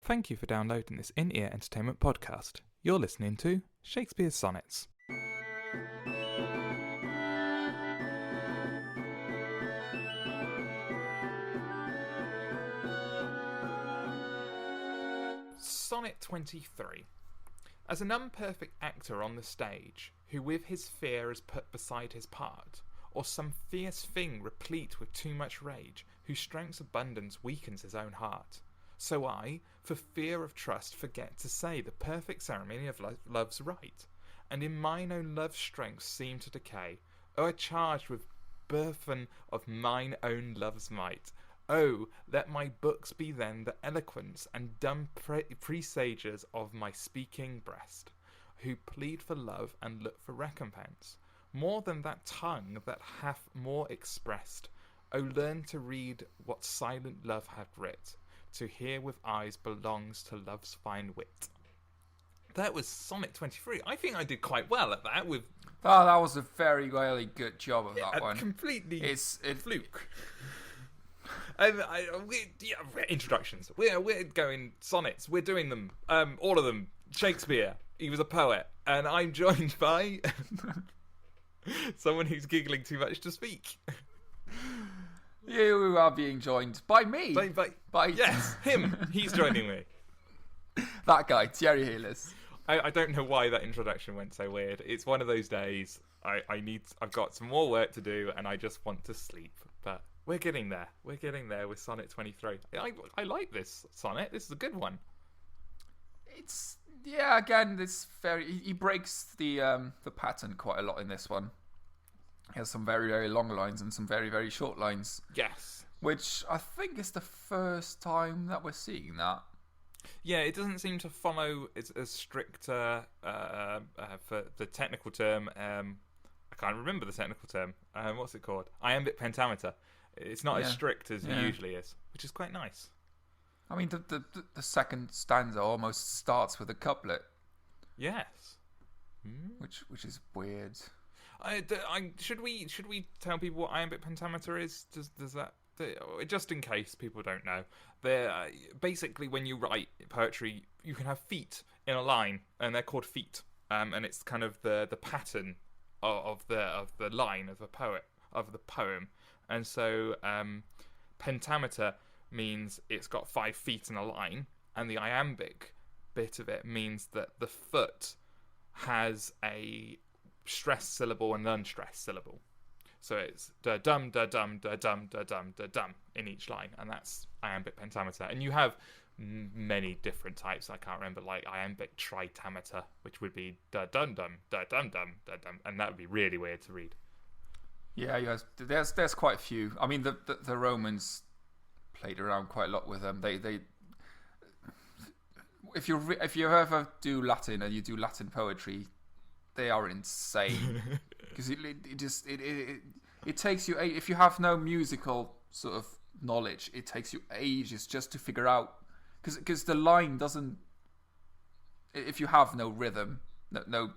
Thank you for downloading this in-ear entertainment podcast. You're listening to Shakespeare's Sonnets. Sonnet 23. As an unperfect actor on the stage, who with his fear is put beside his part, or some fierce thing replete with too much rage, whose strength's abundance weakens his own heart, so I, for fear of trust, forget to say the perfect ceremony of love's rite, and in mine own love's strength seem to decay, o'ercharged with burthen of mine own love's might. Oh, let my books be then the eloquence and dumb presagers of my speaking breast, who plead for love and look for recompense, more than that tongue that hath more expressed. Oh, learn to read what silent love hath writ, to hear with eyes belongs to love's fine wit. That was Sonnet 23. I think I did quite well at that. Oh, that was a very, very good job of that one. Completely It's fluke. Introductions. We're going sonnets. We're doing them. All of them. Shakespeare. He was a poet. And I'm joined by someone who's giggling too much to speak. You are being joined by me. By yes, him. He's joining me. That guy, Thierry Heles. I don't know why that introduction went so weird. It's one of those days. I've got some more work to do, and I just want to sleep. But we're getting there. We're getting there with Sonnet 23. I like this sonnet. This is a good one. Again, this he breaks the pattern quite a lot in this one. He has some very, very long lines and some very, very short lines. Yes. Which I think is the first time that we're seeing that. Yeah, it doesn't seem to follow as strict for the technical term. I can't remember the technical term. What's it called? Iambic pentameter. It's not as strict as it usually is, which is quite nice. I mean, the second stanza almost starts with a couplet. Yes. Which is weird. Should we tell people what iambic pentameter is? Does that just in case people don't know? Basically, when you write poetry, you can have feet in a line, and they're called feet. And it's kind of the pattern of the line of the poem. And so pentameter means it's got 5 feet in a line, and the iambic bit of it means that the foot has a stressed syllable and unstressed syllable. So it's da-dum, da-dum, da-dum, da-dum, da-dum in each line, and that's iambic pentameter. And you have many different types. I can't remember, like iambic tritameter, which would be da-dum-dum, da-dum-dum, da-dum, and that would be really weird to read. Yeah, there's quite a few. I mean, the Romans played around quite a lot with them. They if you ever do Latin and you do Latin poetry, they are insane because it takes you, if you have no musical sort of knowledge, it takes you ages just to figure out, because the line doesn't, if you have no rhythm, no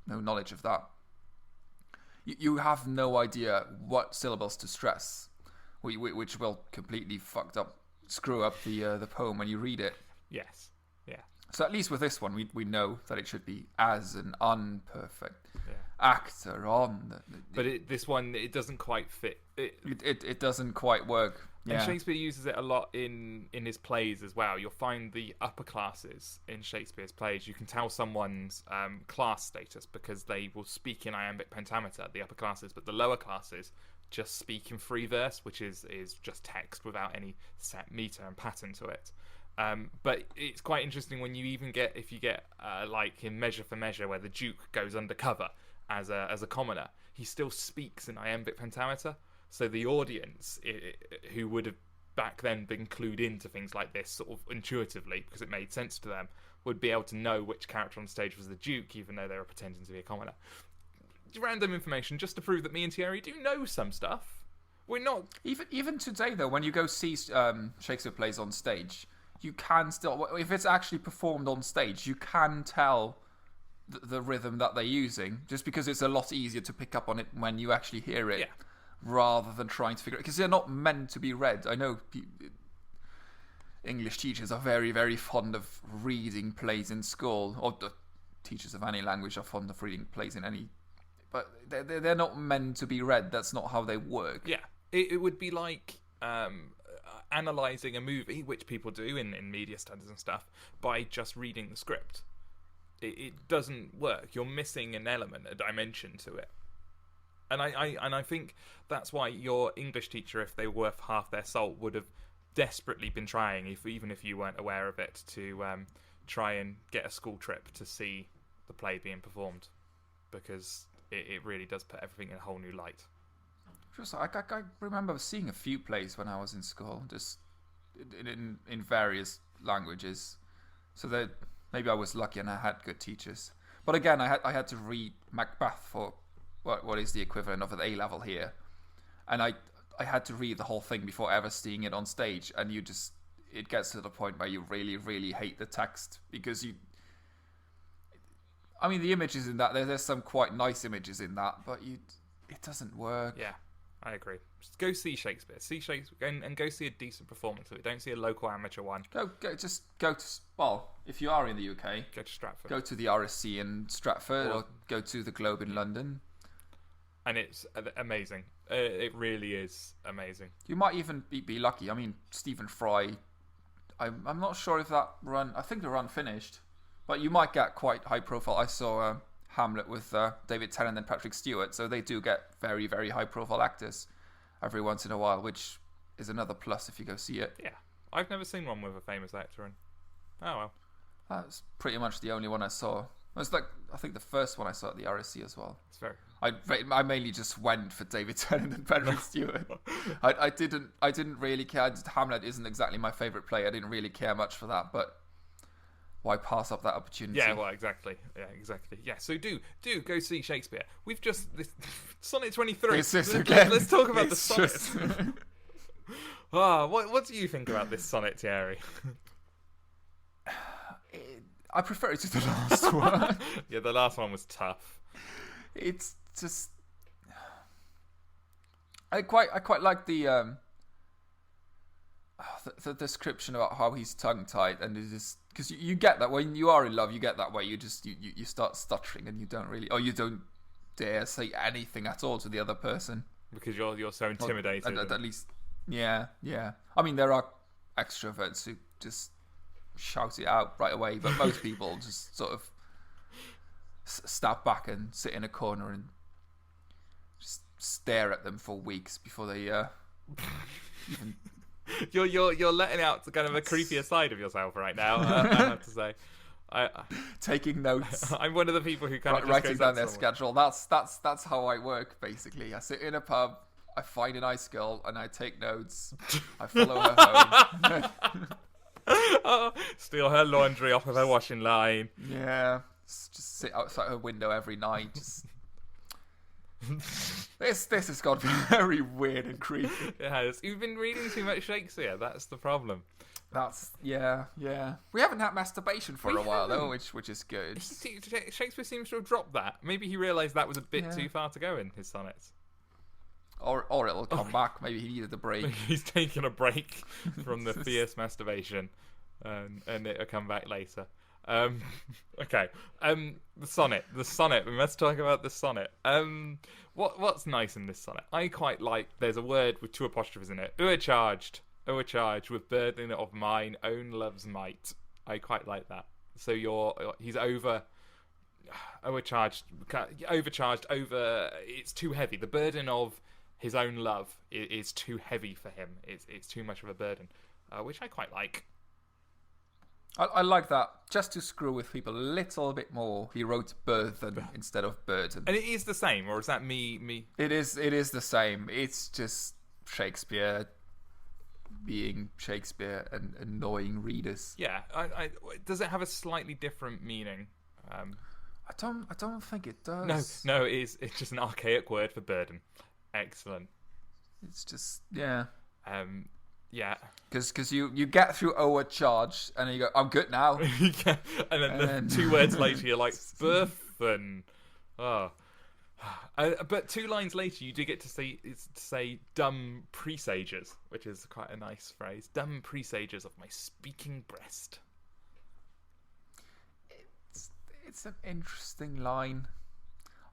knowledge of that, you have no idea what syllables to stress, which will completely screw up the poem when you read it. Yes. Yeah. So at least with this one, we know that it should be as an unperfect actor on. But this one, it doesn't quite fit. It doesn't quite work. And Shakespeare uses it a lot in his plays as well. You'll find the upper classes in Shakespeare's plays. You can tell someone's class status because they will speak in iambic pentameter, the upper classes, but the lower classes just speak in free verse, which is just text without any set meter and pattern to it. But it's quite interesting when you even get, if you get like in Measure for Measure, where the Duke goes undercover as a commoner, he still speaks in iambic pentameter. So the audience, who would have back then been clued into things like this sort of intuitively, because it made sense to them, would be able to know which character on stage was the Duke, even though they were pretending to be a commoner. Random information, just to prove that me and Thierry do know some stuff. We're not... Even today, though, when you go see Shakespeare plays on stage, you can still, if it's actually performed on stage, you can tell the rhythm that they're using, just because it's a lot easier to pick up on it when you actually hear it. Yeah. Rather than trying to figure it, because they're not meant to be read. I know English teachers are very, very fond of reading plays in school, or the teachers of any language are fond of reading plays in any, but they're not meant to be read. That's not how they work. Yeah, it would be like analysing a movie, which people do in media studies and stuff, by just reading the script. It doesn't work. You're missing an element, a dimension to it. And I think that's why your English teacher, if they were worth half their salt, would have desperately been trying, even if you weren't aware of it, to try and get a school trip to see the play being performed, because it really does put everything in a whole new light. Just, I remember seeing a few plays when I was in school, just in various languages. So that maybe I was lucky and I had good teachers. But again, I had to read Macbeth for what is the equivalent of an A level here, and I had to read the whole thing before ever seeing it on stage. And it gets to the point where you really, really hate the text, because I mean, the images in that, there's some quite nice images in that, but it doesn't work. Yeah, I agree. Just go see Shakespeare. See Shakespeare and go see a decent performance of it. Don't see a local amateur one. Just go to, well, if you are in the UK, go to Stratford. Go to the RSC in Stratford, or go to the Globe in London. And it's amazing. It really is amazing. You might even be lucky. I mean, Stephen Fry, I'm not sure if that run, I think the run finished, but you might get quite high profile. I saw Hamlet with David Tennant and Patrick Stewart, so they do get very, very high profile actors every once in a while, which is another plus if you go see it. Yeah, I've never seen one with a famous actor in. Oh well. That's pretty much the only one I saw. It was like, I think the first one I saw at the RSC as well. It's very. I mainly just went for David Tennant and Patrick Stewart. I didn't really care. Hamlet isn't exactly my favourite play. I didn't really care much for that, but why pass up that opportunity? Yeah, well, exactly. Yeah, exactly. Yeah, so do go see Shakespeare. We've just Sonnet 23. Let's talk about the sonnet. What do you think about this sonnet, Thierry? I prefer it to the last one. Yeah, the last one was tough. It's just, I quite like the description about how he's tongue-tied, and it is, because you get that when you are in love, you get that way. You just you start stuttering, and you don't dare say anything at all to the other person because you're so intimidated. At least, yeah. I mean, there are extroverts who just shout it out right away, but most people just sort of step back and sit in a corner and just stare at them for weeks before they even. You're letting out kind of a creepier side of yourself right now. I have to say, taking notes. I'm one of the people who kind of just writing goes down their schedule. That's how I work basically. I sit in a pub, I find a nice girl, and I take notes. I follow her home. Steal her laundry off of her washing line. Yeah, just sit outside her window every night. This has got to be very weird and creepy. It has. You've been reading too much Shakespeare. That's the problem. Yeah. We haven't had masturbation for a while though, which is good. Shakespeare seems to have dropped that. Maybe he realised that was a bit too far to go in his sonnets. Or it'll come back. Maybe he needed a break. He's taking a break from the fierce masturbation, and it'll come back later. Okay. The sonnet. We must talk about the sonnet. What's nice in this sonnet? I quite like. There's a word with two apostrophes in it. O'ercharged with burden of mine own love's might. I quite like that. So he's overcharged. It's too heavy. The burden of his own love is too heavy for him. It's too much of a burden, which I quite like. I like that. Just to screw with people a little bit more, he wrote burthen instead of burden. And it is the same, or is that me? It is the same. It's just Shakespeare being Shakespeare and annoying readers. Yeah. Does it have a slightly different meaning? I don't think it does. No. It's just an archaic word for burden. Excellent. It's just yeah. Yeah. Because you get through overcharge and you go, I'm good now. And then 2 words later you're like, burthen. Oh. But 2 lines later, you do get to say dumb presagers, which is quite a nice phrase. Dumb presagers of my speaking breast. It's an interesting line.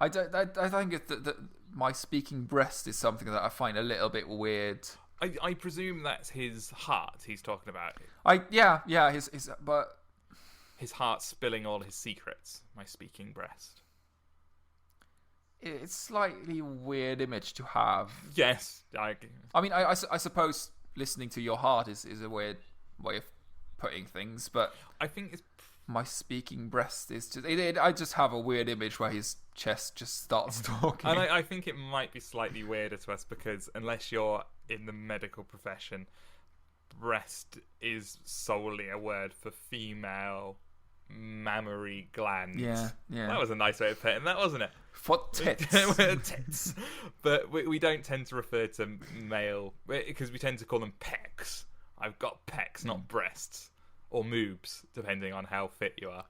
I think that my speaking breast is something that I find a little bit weird. I presume that's his heart he's talking about. His heart spilling all his secrets. My speaking breast. It's slightly weird image to have. Yes, I mean, I suppose listening to your heart is a weird way of putting things, but I think it's my speaking breast is just. I just have a weird image where his chest just starts talking. And I think it might be slightly weirder to us because unless you're in the medical profession, breast is solely a word for female mammary glands. Yeah. That was a nice way of putting that, wasn't it? For tits. Tits. But we don't tend to refer to male because we tend to call them pecs. I've got pecs, not breasts. Or moobs, depending on how fit you are.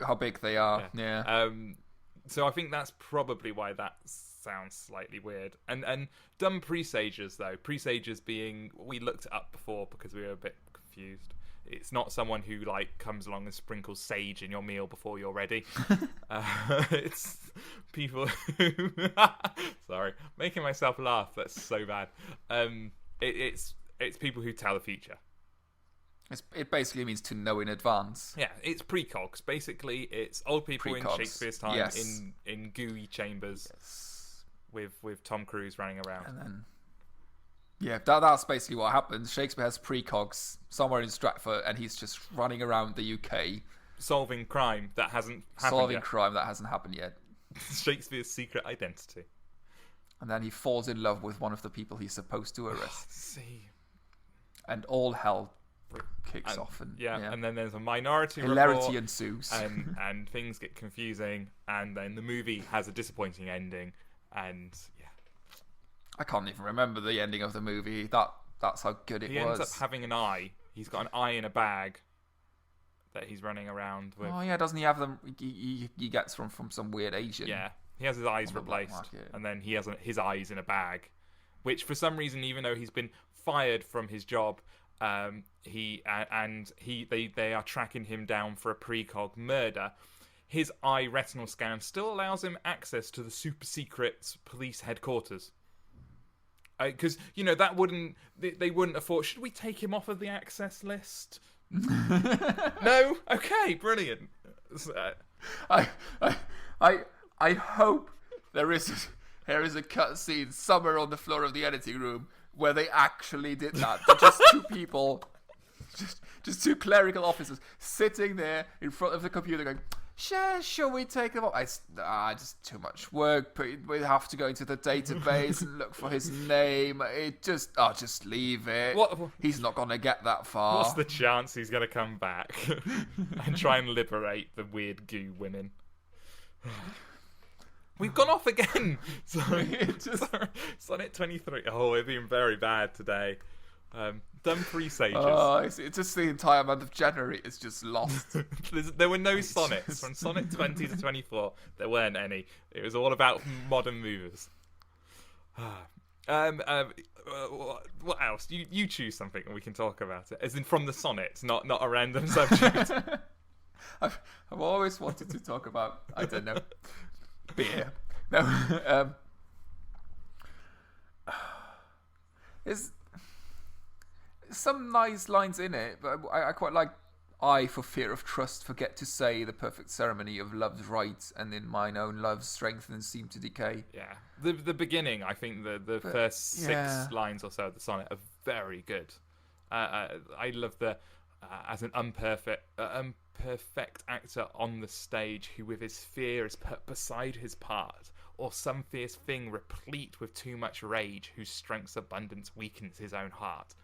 How big they are, yeah. So I think that's probably why that sounds slightly weird. And dumb presagers, though. Presagers being... We looked it up before because we were a bit confused. It's not someone who, comes along and sprinkles sage in your meal before you're ready. It's people who... Sorry. Making myself laugh. That's so bad. It's people who tell the future. It basically means to know in advance. Yeah, it's precogs. Basically, it's old people in Shakespeare's time yes. in gooey chambers with Tom Cruise running around. And then, that's basically what happens. Shakespeare has precogs somewhere in Stratford, and he's just running around the UK. Solving crime that hasn't happened yet. Shakespeare's secret identity. And then he falls in love with one of the people he's supposed to arrest. See. And all hell kicks off, and and then there's a minority hilarity report, ensues, and things get confusing, and then the movie has a disappointing ending, and I can't even remember the ending of the movie. That's how good it was. He ends up having an eye. He's got an eye in a bag that he's running around with. Oh yeah, doesn't he have them? He gets from some weird Asian. Yeah, he has his eyes replaced, and then he has his eyes in a bag, which for some reason, even though he's been fired from his job. They are tracking him down for a precog murder. His eye retinal scan still allows him access to the super secret police headquarters. Because that they wouldn't afford. Should we take him off of the access list? No. Okay, brilliant. I hope there is a cut scene somewhere on the floor of the editing room where they actually did that. They're just two people, just two clerical officers sitting there in front of the computer going, shall we take them off? It's just too much work. We have to go into the database and look for his name. Just leave it. He's not going to get that far. What's the chance he's going to come back and try and liberate the weird goo women? We've gone off again. Sorry. Sonnet 23. Oh, we're being very bad today. Dumb presages. Oh, it's just the entire month of January is just lost. There were no sonnets. From Sonnet 20 to 24, there weren't any. It was all about modern movers. What else? You choose something and we can talk about it. As in from the sonnets, not a random subject. I've always wanted to talk about, I don't know, beer. No. There's some nice lines in it, but I quite like I, for fear of trust, forget to say the perfect ceremony of love's rite, and in mine own love's strengthen seem to decay. Yeah. The beginning, I think the first 6 lines or so of the sonnet are very good. I love as an unperfect actor on the stage who with his fear is put beside his part, or some fierce thing replete with too much rage, whose strength's abundance weakens his own heart.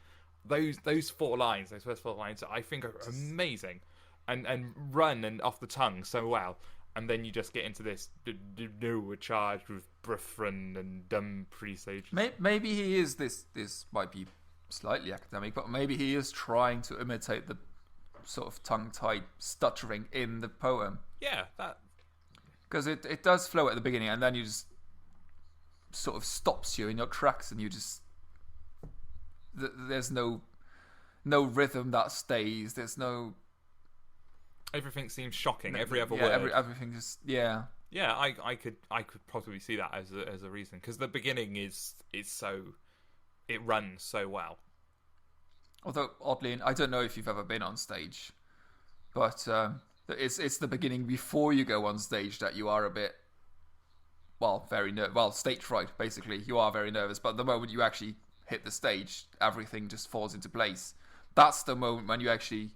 Those first 4 lines, I think are amazing, and run and off the tongue so well. And then you just get into this. We're charged with burthen and dumb presages. Maybe he is this. This might be slightly academic, but maybe he is trying to imitate the sort of tongue-tied stuttering in the poem. Yeah, that. Because it does flow at the beginning, and then you just sort of stops you in your tracks, and you just there's no rhythm that stays. There's no. Everything seems shocking. Every other word. Everything just Yeah, I could probably see that as a reason, because the beginning is so, it runs so well. Although oddly, I don't know if you've ever been on stage, but it's the beginning before you go on stage that you are a bit, stage fright. Basically, you are very nervous. But the moment you actually hit the stage, everything just falls into place. That's the moment when you actually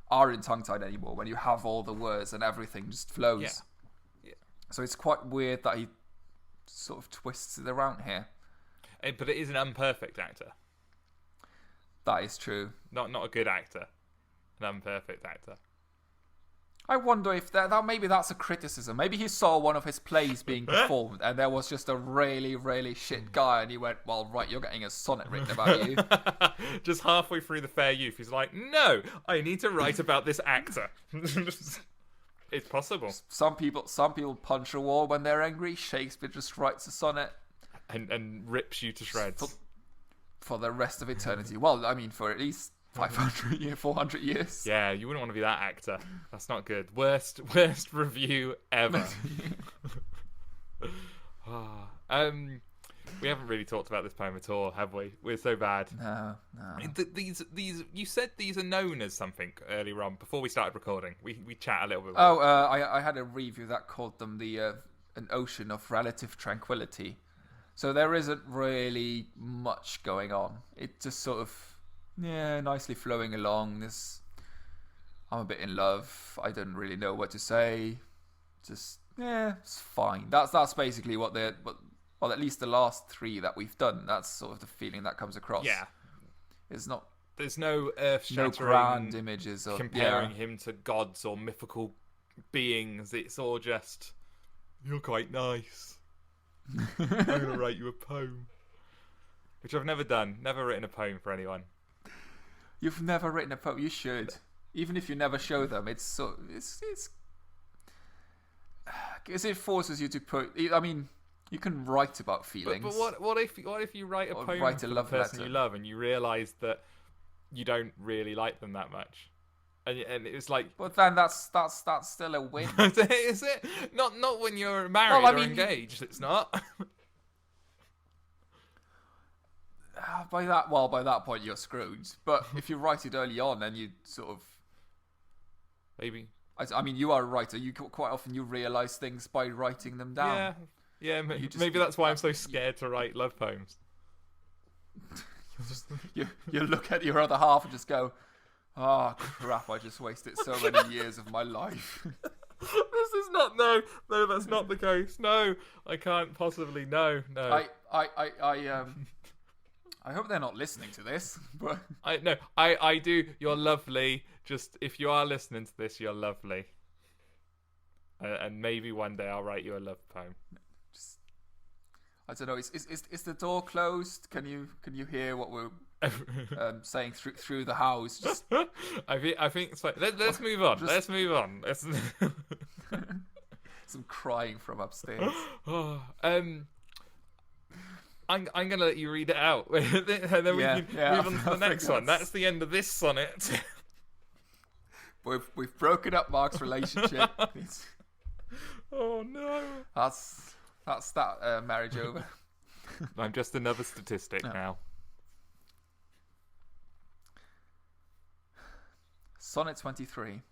aren't tongue-tied anymore, when you have all the words and everything just flows. Yeah. So it's quite weird that he sort of twists it around here. But it is an unperfect actor. That is true. Not a good actor. An unperfect actor. I wonder if maybe that's a criticism. Maybe he saw one of his plays being performed and there was just a really, really shit guy, and he went, well, right, you're getting a sonnet written about you. Just halfway through The Fair Youth, he's like, no, I need to write about this actor. It's possible. Some people punch a wall when they're angry. Shakespeare just writes a sonnet. And rips you to shreds. For the rest of eternity. Well, I mean, for at least 500 years, 400 years. Yeah, you wouldn't want to be that actor. That's not good. Worst review ever. We haven't really talked about this poem at all, have we? We're so bad. No. These you said these are known as something earlier on before we started recording. We chat a little bit. I had a review that called them an ocean of relative tranquility. So there isn't really much going on. It just sort of, nicely flowing along. I'm a bit in love. I don't really know what to say. Just, it's fine. That's basically what at least the last three that we've done, that's sort of the feeling that comes across. Yeah. There's no earth-shattering, no grand images of comparing him to gods or mythical beings. It's all just, you're quite nice. I'm going to write you a poem. Which I've never done. Never written a poem for anyone. You've never written a poem? You should. Even if you never show them, it's because it forces you to put. I mean, you can write about feelings. But what if you write a poem for the person you love and you realise that you don't really like them that much? And it was like, but then that's still a win. Is it? Not when you're married or engaged. It's not. By that point you're screwed. But if you write it early on, then you sort of maybe. I mean, you are a writer. You quite often you realise things by writing them down. Yeah. Maybe that's why I'm so scared to write love poems. You look at your other half and just go, oh crap! I just wasted so many years of my life. This is not no. That's not the case. No, I can't possibly. No. I hope they're not listening to this. But I do. You're lovely. Just if you are listening to this, you're lovely. And maybe one day I'll write you a love poem. I don't know. Is the door closed? Can you hear what we're saying through the house? Just... I think it's fine. Let's move on. Let's move on. Some crying from upstairs. I'm gonna let you read it out, and then we can move on to the next one. That's the end of this sonnet. We've broken up Mark's relationship. Oh no! That's that marriage over. I'm just another statistic now. Sonnet 23.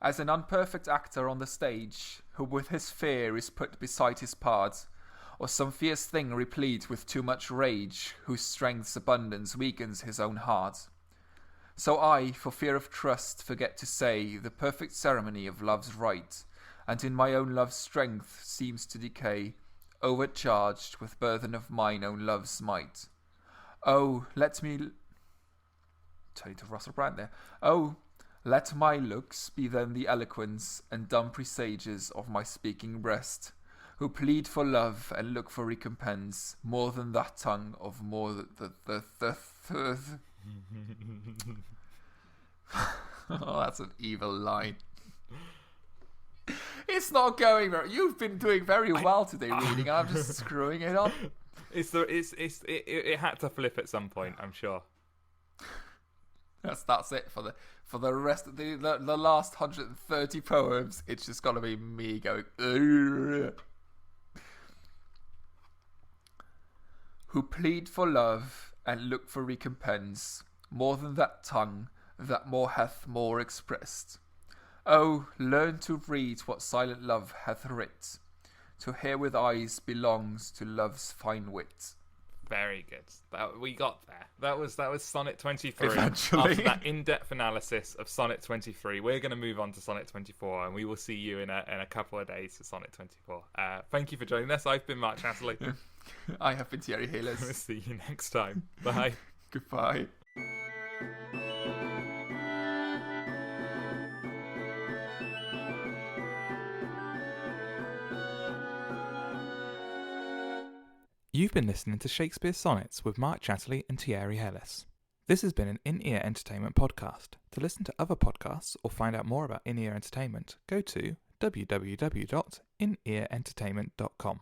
As an unperfect actor on the stage, who with his fear is put beside his part, or some fierce thing replete with too much rage, whose strength's abundance weakens his own heart. So I, for fear of trust, forget to say the perfect ceremony of love's rite, and in my own love's strength seems to decay, overcharged with burthen of mine own love's might. Oh, let me... Turning to Russell Brand there. Oh, let my looks be then the eloquence and dumb presagers of my speaking breast, who plead for love and look for recompense, more than that tongue of more Oh, that's an evil line. It's not going very. You've been doing very well today reading. I'm just screwing it up. It had to flip at some point, I'm sure. That's it for the rest of the last 130 poems. It's just gonna be me going. Ugh. Who plead for love and look for recompense, more than that tongue that more hath more expressed. Oh, learn to read what silent love hath writ. To hear with eyes belongs to love's fine wit. Very good. We got there. That was Sonnet 23. Eventually. After that in-depth analysis of Sonnet 23, we're going to move on to Sonnet 24, and we will see you in a couple of days for Sonnet 24. Thank you for joining us. I've been Mark Chatterley. I have been Thierry Heles. We'll see you next time. Bye. Goodbye. You've been listening to Shakespeare Sonnets with Mark Chatterley and Thierry Heles. This has been an In-Ear Entertainment podcast. To listen to other podcasts or find out more about In-Ear Entertainment, go to www.inearentertainment.com.